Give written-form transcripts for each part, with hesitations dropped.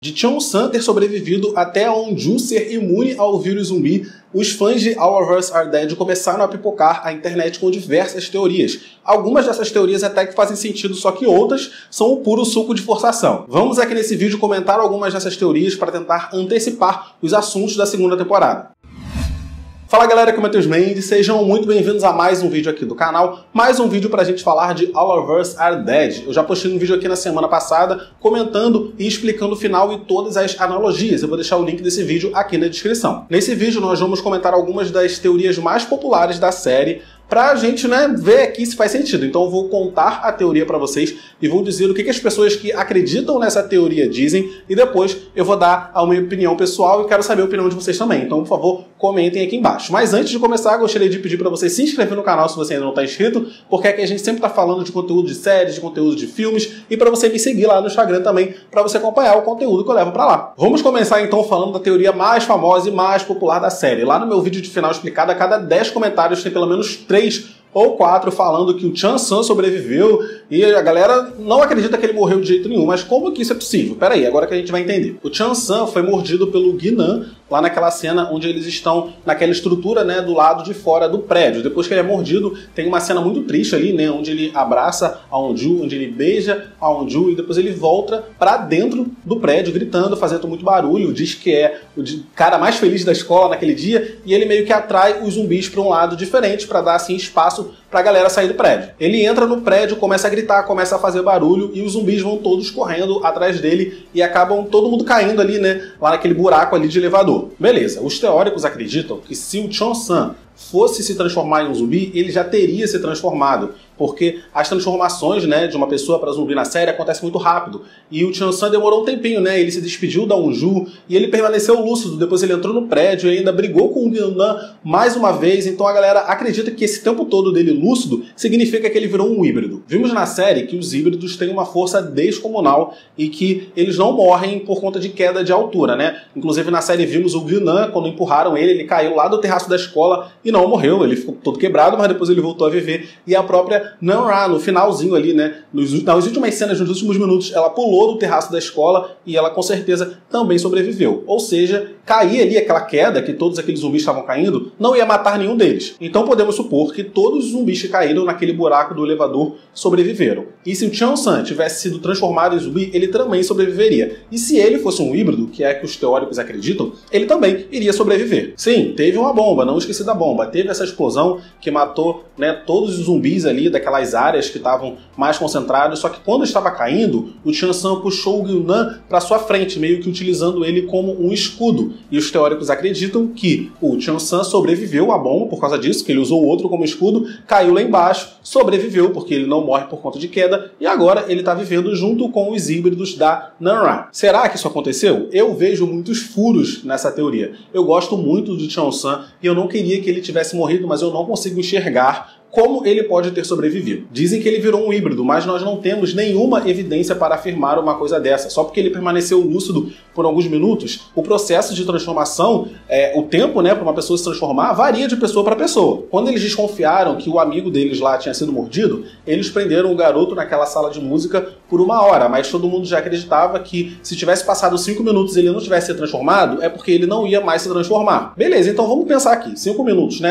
De Cheon-san ter sobrevivido até a Won-ju ser imune ao vírus zumbi, os fãs de All of Us Are Dead começaram a pipocar a internet com diversas teorias. Algumas dessas teorias até que fazem sentido, só que outras são o puro suco de forçação. Vamos aqui nesse vídeo comentar algumas dessas teorias para tentar antecipar os assuntos da segunda temporada. Fala galera, aqui é o Matheus Mendes, sejam muito bem-vindos a mais um vídeo aqui do canal, mais um vídeo pra gente falar de All of Us Are Dead. Eu já postei um vídeo aqui na semana passada comentando e explicando o final e todas as analogias. Eu vou deixar o link desse vídeo aqui na descrição. Nesse vídeo nós vamos comentar algumas das teorias mais populares da série, pra gente, ver aqui se faz sentido. Então eu vou contar a teoria pra vocês e vou dizer o que as pessoas que acreditam nessa teoria dizem e depois eu vou dar a minha opinião pessoal e quero saber a opinião de vocês também. Então, por favor, comentem aqui embaixo. Mas antes de começar, gostaria de pedir pra você se inscrever no canal se você ainda não está inscrito, porque aqui a gente sempre tá falando de conteúdo de séries, de conteúdo de filmes e pra você me seguir lá no Instagram também, pra você acompanhar o conteúdo que eu levo pra lá. Vamos começar então falando da teoria mais famosa e mais popular da série. Lá no meu vídeo de final explicado, a cada 10 comentários tem pelo menos 3 ou 4 falando que o Cheon-san sobreviveu e a galera não acredita que ele morreu de jeito nenhum. Mas como que isso é possível? Pera aí, agora que a gente vai entender. O Cheon-san foi mordido pelo Guinan lá naquela cena onde eles estão naquela estrutura, do lado de fora do prédio. Depois que ele é mordido, tem uma cena muito triste ali, onde ele abraça a Won-ju, onde ele beija a Won-ju e depois ele volta pra dentro do prédio gritando, fazendo muito barulho. Diz que é o cara mais feliz da escola naquele dia e ele meio que atrai os zumbis pra um lado diferente pra dar assim espaço pra galera sair do prédio. Ele entra no prédio, começa a gritar, começa a fazer barulho e os zumbis vão todos correndo atrás dele e acabam todo mundo caindo ali, lá naquele buraco ali de elevador. Beleza, os teóricos acreditam que se o Cheon-san fosse se transformar em um zumbi, ele já teria se transformado, porque as transformações, de uma pessoa para zumbi na série acontecem muito rápido. E o Cheon-san demorou um tempinho, ele se despediu da Won-ju e ele permaneceu lúcido. Depois ele entrou no prédio e ainda brigou com o Guinan mais uma vez. Então a galera acredita que esse tempo todo dele lúcido significa que ele virou um híbrido. Vimos na série que os híbridos têm uma força descomunal e que eles não morrem por conta de queda de altura, Inclusive na série vimos o Guinan, quando empurraram ele caiu lá do terraço da escola e não morreu, ele ficou todo quebrado, mas depois ele voltou a viver. E a própria Nan-ra, no finalzinho ali, nas últimas cenas, nos últimos minutos, ela pulou do terraço da escola e ela com certeza também sobreviveu. Ou seja, cair ali aquela queda, que todos aqueles zumbis estavam caindo, não ia matar nenhum deles. Então podemos supor que todos os zumbis que caíram naquele buraco do elevador sobreviveram. E se o Cheon-san tivesse sido transformado em zumbi, ele também sobreviveria. E se ele fosse um híbrido, que é que os teóricos acreditam, ele também iria sobreviver. Sim, teve uma bomba, não esqueci da bomba. Teve essa explosão que matou todos os zumbis ali daquelas áreas que estavam mais concentrados, só que quando estava caindo, o Cheon-san puxou o Guinan para sua frente, meio que utilizando ele como um escudo. E os teóricos acreditam que o Cheon-san sobreviveu à bomba por causa disso, que ele usou o outro como escudo, caiu lá embaixo, sobreviveu porque ele não morre por conta de queda e agora ele está vivendo junto com os híbridos da Nan-ra. Será que isso aconteceu? Eu vejo muitos furos nessa teoria. Eu gosto muito do Cheon-san e eu não queria que ele tivesse morrido, mas eu não consigo enxergar como ele pode ter sobrevivido. Dizem que ele virou um híbrido, mas nós não temos nenhuma evidência para afirmar uma coisa dessa. Só porque ele permaneceu lúcido por alguns minutos, o processo de transformação, o tempo para uma pessoa se transformar, varia de pessoa para pessoa. Quando eles desconfiaram que o amigo deles lá tinha sido mordido, eles prenderam o garoto naquela sala de música por 1 hora, mas todo mundo já acreditava que se tivesse passado 5 minutos e ele não tivesse se transformado, é porque ele não ia mais se transformar. Beleza, então vamos pensar aqui, 5 minutos,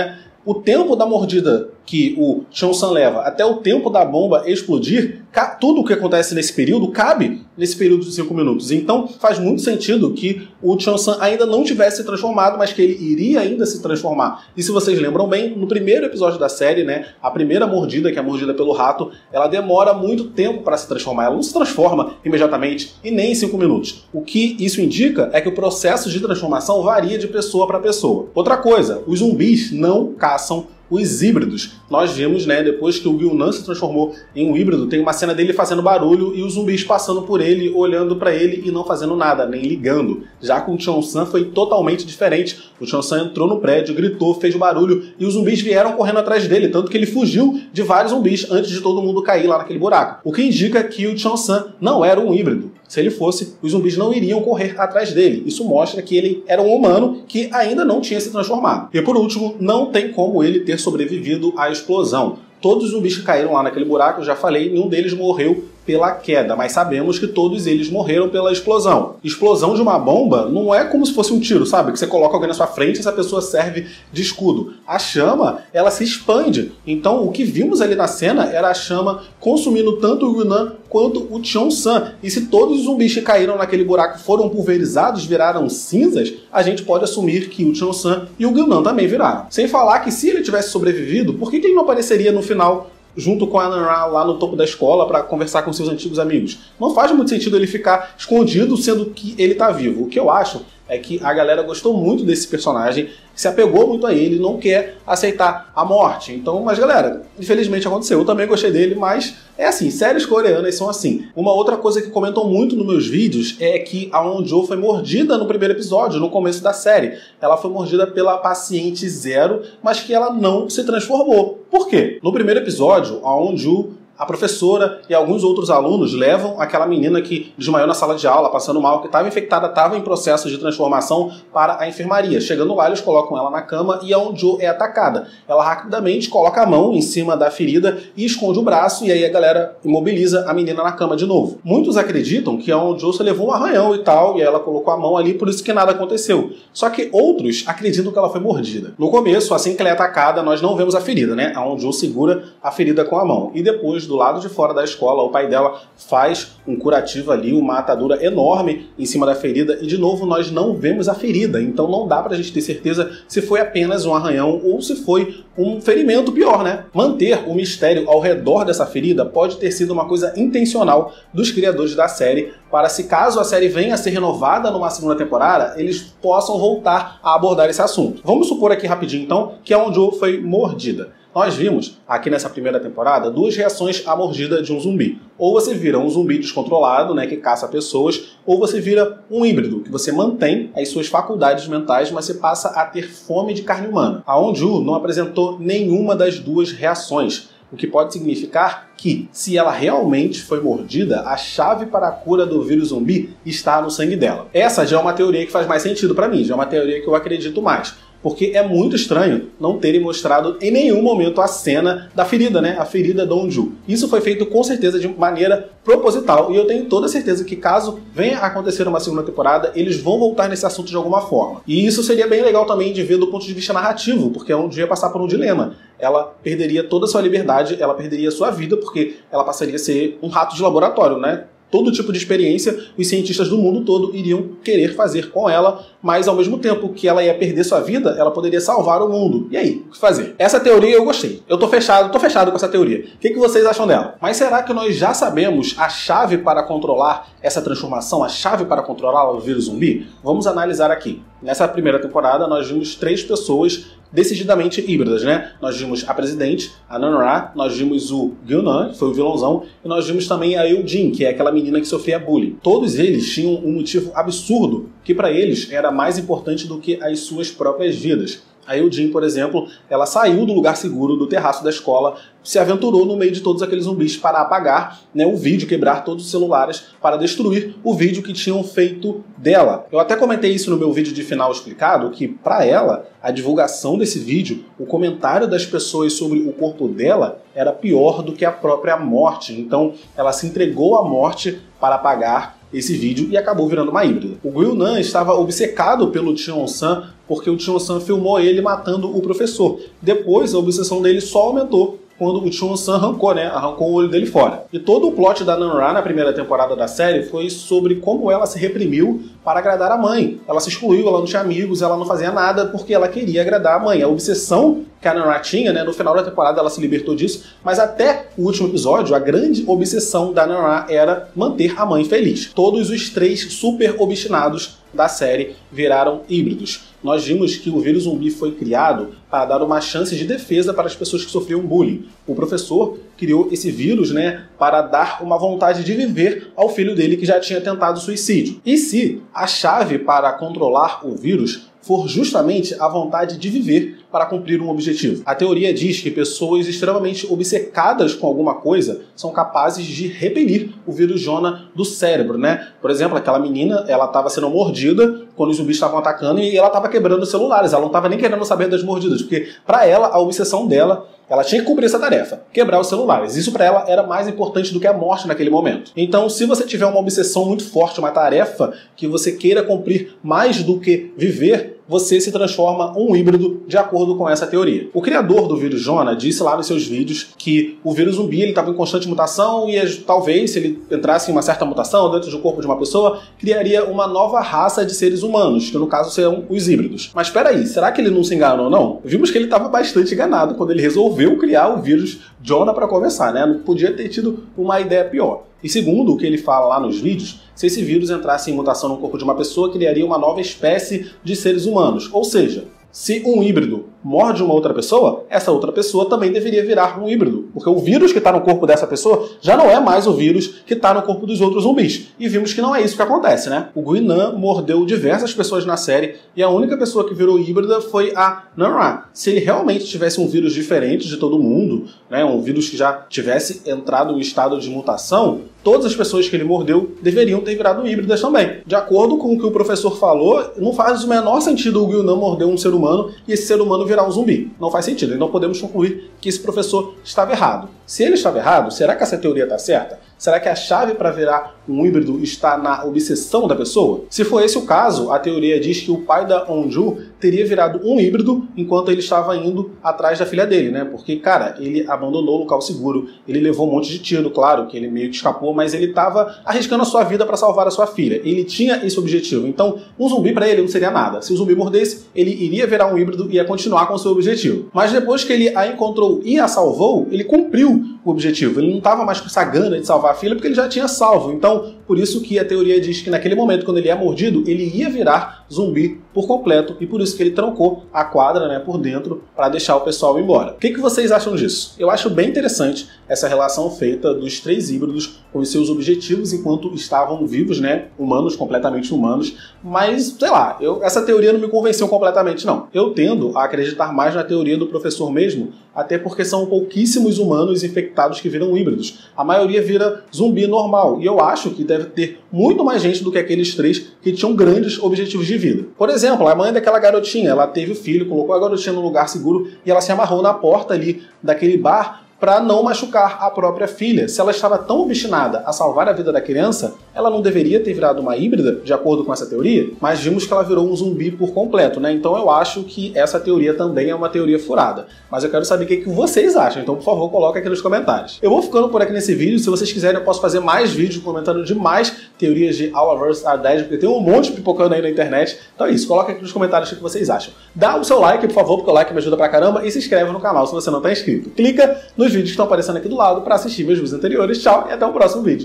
O tempo da mordida que o Cheon-san leva até o tempo da bomba explodir, tudo o que acontece nesse período cabe nesse período de 5 minutos. Então faz muito sentido que o Cheon-san ainda não tivesse se transformado, mas que ele iria ainda se transformar. E se vocês lembram bem, no primeiro episódio da série, a primeira mordida, que é a mordida pelo rato, ela demora muito tempo para se transformar. Ela não se transforma imediatamente e nem em 5 minutos. O que isso indica é que o processo de transformação varia de pessoa para pessoa. Outra coisa, os zumbis não caçam os híbridos. Nós vimos, depois que o Guinan se transformou em um híbrido, tem uma cena dele fazendo barulho e os zumbis passando por ele, olhando pra ele e não fazendo nada, nem ligando. Já com o Cheon-san foi totalmente diferente. O Cheon-san entrou no prédio, gritou, fez barulho e os zumbis vieram correndo atrás dele, tanto que ele fugiu de vários zumbis antes de todo mundo cair lá naquele buraco. O que indica que o Cheon-san não era um híbrido. Se ele fosse, os zumbis não iriam correr atrás dele. Isso mostra que ele era um humano que ainda não tinha se transformado. E por último, não tem como ele ter sobrevivido à explosão. Todos os zumbis que caíram lá naquele buraco, eu já falei, nenhum deles morreu pela queda, mas sabemos que todos eles morreram pela explosão. Explosão de uma bomba não é como se fosse um tiro, sabe? Que você coloca alguém na sua frente e essa pessoa serve de escudo. A chama, ela se expande. Então, o que vimos ali na cena era a chama consumindo tanto o Guinan quanto o Cheon-san. E se todos os zumbis que caíram naquele buraco foram pulverizados, viraram cinzas, a gente pode assumir que o Cheon-san e o Guinan também viraram. Sem falar que se ele tivesse sobrevivido, por que ele não apareceria no final junto com a Nan-Ra lá no topo da escola para conversar com seus antigos amigos? Não faz muito sentido ele ficar escondido sendo que ele tá vivo. O que eu acho é que a galera gostou muito desse personagem, se apegou muito a ele, não quer aceitar a morte. Então, mas galera, infelizmente aconteceu. Eu também gostei dele, mas é assim, séries coreanas são assim. Uma outra coisa que comentam muito nos meus vídeos é que a Won-Jo foi mordida no primeiro episódio, no começo da série. Ela foi mordida pela paciente Zero, mas que ela não se transformou. Por quê? No primeiro episódio, a Won-Jo, a professora e alguns outros alunos levam aquela menina que desmaiou na sala de aula, passando mal, que estava infectada, estava em processo de transformação, para a enfermaria. Chegando lá, eles colocam ela na cama e a Won-Jo é atacada. Ela rapidamente coloca a mão em cima da ferida e esconde o braço, e aí a galera imobiliza a menina na cama de novo. Muitos acreditam que a Won-Jo só levou um arranhão e tal, e ela colocou a mão ali, por isso que nada aconteceu. Só que outros acreditam que ela foi mordida. No começo, assim que ela é atacada, nós não vemos a ferida, né? A Won-Jo segura a ferida com a mão. E depois, do lado de fora da escola, o pai dela faz um curativo ali, uma atadura enorme em cima da ferida, e de novo nós não vemos a ferida, então não dá pra gente ter certeza se foi apenas um arranhão ou se foi um ferimento pior, né? Manter o mistério ao redor dessa ferida pode ter sido uma coisa intencional dos criadores da série, para se caso a série venha a ser renovada numa segunda temporada, eles possam voltar a abordar esse assunto. Vamos supor aqui rapidinho então que a Won-Jo foi mordida. Nós vimos, aqui nessa primeira temporada, duas reações à mordida de um zumbi. Ou você vira um zumbi descontrolado, né, que caça pessoas, ou você vira um híbrido, que você mantém as suas faculdades mentais, mas você passa a ter fome de carne humana. A Won-Jo não apresentou nenhuma das duas reações, o que pode significar que, se ela realmente foi mordida, a chave para a cura do vírus zumbi está no sangue dela. Essa já é uma teoria que faz mais sentido para mim, já é uma teoria que eu acredito mais. Porque é muito estranho não terem mostrado em nenhum momento a cena da ferida, né? A ferida da Won-Jo. Isso foi feito com certeza de maneira proposital, e eu tenho toda certeza que caso venha a acontecer uma segunda temporada, eles vão voltar nesse assunto de alguma forma. E isso seria bem legal também de ver do ponto de vista narrativo, porque a Won-Jo ia passar por um dilema. Ela perderia toda a sua liberdade, ela perderia a sua vida, porque ela passaria a ser um rato de laboratório, né? Todo tipo de experiência os cientistas do mundo todo iriam querer fazer com ela, mas ao mesmo tempo que ela ia perder sua vida, ela poderia salvar o mundo. E aí, o que fazer? Essa teoria eu gostei. Eu tô fechado com essa teoria. O que vocês acham dela? Mas será que nós já sabemos a chave para controlar essa transformação, a chave para controlar o vírus zumbi? Vamos analisar aqui. Nessa primeira temporada, nós vimos 3 pessoas decididamente híbridas, né? Nós vimos a presidente, a Nan-Ra, nós vimos o Guinan, que foi o vilãozão, e nós vimos também a Eugene, que é aquela menina que sofria bullying. Todos eles tinham um motivo absurdo, que para eles era mais importante do que as suas próprias vidas. A Eugene, por exemplo, ela saiu do lugar seguro, do terraço da escola, se aventurou no meio de todos aqueles zumbis para apagar, né, o vídeo, quebrar todos os celulares para destruir o vídeo que tinham feito dela. Eu até comentei isso no meu vídeo de final explicado, que para ela, a divulgação desse vídeo, o comentário das pessoas sobre o corpo dela era pior do que a própria morte. Então ela se entregou à morte para apagar esse vídeo e acabou virando uma híbrida. O Guinan estava obcecado pelo Cheon-san porque o Cheon-san filmou ele matando o professor. Depois a obsessão dele só aumentou quando o Cheon-san arrancou o olho dele fora. E todo o plot da Nan-Ra na primeira temporada da série foi sobre como ela se reprimiu para agradar a mãe. Ela se excluiu, ela não tinha amigos, ela não fazia nada porque ela queria agradar a mãe. A obsessão que a Nan-Ra tinha, né, no final da temporada ela se libertou disso, mas até o último episódio, a grande obsessão da Nan-Ra era manter a mãe feliz. Todos os 3 super obstinados da série viraram híbridos. Nós vimos que o vírus zumbi foi criado para dar uma chance de defesa para as pessoas que sofriam bullying. O professor criou esse vírus, né, para dar uma vontade de viver ao filho dele que já tinha tentado suicídio. E se a chave para controlar o vírus for justamente a vontade de viver para cumprir um objetivo? A teoria diz que pessoas extremamente obcecadas com alguma coisa são capazes de repelir o vírus Jona do cérebro, né? Por exemplo, aquela menina, ela estava sendo mordida quando os zumbis estavam atacando e ela estava quebrando celulares. Ela não estava nem querendo saber das mordidas, porque para ela, a obsessão dela, ela tinha que cumprir essa tarefa, quebrar os celulares. Isso para ela era mais importante do que a morte naquele momento. Então, se você tiver uma obsessão muito forte, uma tarefa que você queira cumprir mais do que viver, você se transforma um híbrido de acordo com essa teoria. O criador do vírus Jonah disse lá nos seus vídeos que o vírus zumbi estava em constante mutação e talvez, se ele entrasse em uma certa mutação dentro do corpo de uma pessoa, criaria uma nova raça de seres humanos, que no caso serão os híbridos. Mas espera aí, será que ele não se enganou não? Vimos que ele estava bastante enganado quando ele resolveu criar o vírus Jonah para começar, né? Não podia ter tido uma ideia pior. E segundo o que ele fala lá nos vídeos, se esse vírus entrasse em mutação no corpo de uma pessoa, criaria uma nova espécie de seres humanos. Ou seja, se um híbrido morde uma outra pessoa, essa outra pessoa também deveria virar um híbrido. Porque o vírus que está no corpo dessa pessoa já não é mais o vírus que está no corpo dos outros zumbis. E vimos que não é isso que acontece, né? O Guinan mordeu diversas pessoas na série e a única pessoa que virou híbrida foi a Nan-Ra. Se ele realmente tivesse um vírus diferente de todo mundo, né, um vírus que já tivesse entrado em estado de mutação, todas as pessoas que ele mordeu deveriam ter virado híbridas também. De acordo com o que o professor falou, não faz o menor sentido o Guinan morder um ser humano e esse ser humano virar um zumbi. Não faz sentido. Então podemos concluir que esse professor estava errado. Se ele estava errado, será que essa teoria está certa? Será que a chave para virar um híbrido está na obsessão da pessoa? Se for esse o caso, a teoria diz que o pai da Onju teria virado um híbrido enquanto ele estava indo atrás da filha dele, né? Porque, cara, ele abandonou o local seguro, ele levou um monte de tiro, claro, que ele meio que escapou, mas ele estava arriscando a sua vida para salvar a sua filha. Ele tinha esse objetivo. Então, um zumbi para ele não seria nada. Se o zumbi mordesse, ele iria virar um híbrido e ia continuar com o seu objetivo. Mas depois que ele a encontrou e a salvou, ele cumpriu o objetivo. Ele não estava mais com essa gana de salvar a filha porque ele já tinha salvo. Então, por isso que a teoria diz que naquele momento, quando ele é mordido, ele ia virar zumbi por completo e por isso que ele trancou a quadra, né, por dentro para deixar o pessoal ir embora. O que vocês acham disso? Eu acho bem interessante essa relação feita dos três híbridos com os seus objetivos enquanto estavam vivos, né, humanos, completamente humanos, mas, sei lá, essa teoria não me convenceu completamente, não. Eu tendo a acreditar mais na teoria do professor mesmo, até porque são pouquíssimos humanos infectados que viram híbridos. A maioria vira zumbi normal, e eu acho que deve ter muito mais gente do que aqueles três que tinham grandes objetivos de vida. Por exemplo, a mãe daquela garotinha, ela teve o filho, colocou a garotinha num lugar seguro e ela se amarrou na porta ali daquele bar para não machucar a própria filha. Se ela estava tão obstinada a salvar a vida da criança, ela não deveria ter virado uma híbrida, de acordo com essa teoria, mas vimos que ela virou um zumbi por completo, né? Então eu acho que essa teoria também é uma teoria furada. Mas eu quero saber o que vocês acham, então por favor coloca aqui nos comentários. Eu vou ficando por aqui nesse vídeo, se vocês quiserem eu posso fazer mais vídeos comentando de mais teorias de Our vs. Are Dead, porque tem um monte pipocando aí na internet. Então é isso, coloca aqui nos comentários o que vocês acham. Dá o seu like, por favor, porque o like me ajuda pra caramba, e se inscreve no canal se você não está inscrito. Clica nos vídeos que estão aparecendo aqui do lado para assistir meus vídeos anteriores. Tchau e até o próximo vídeo.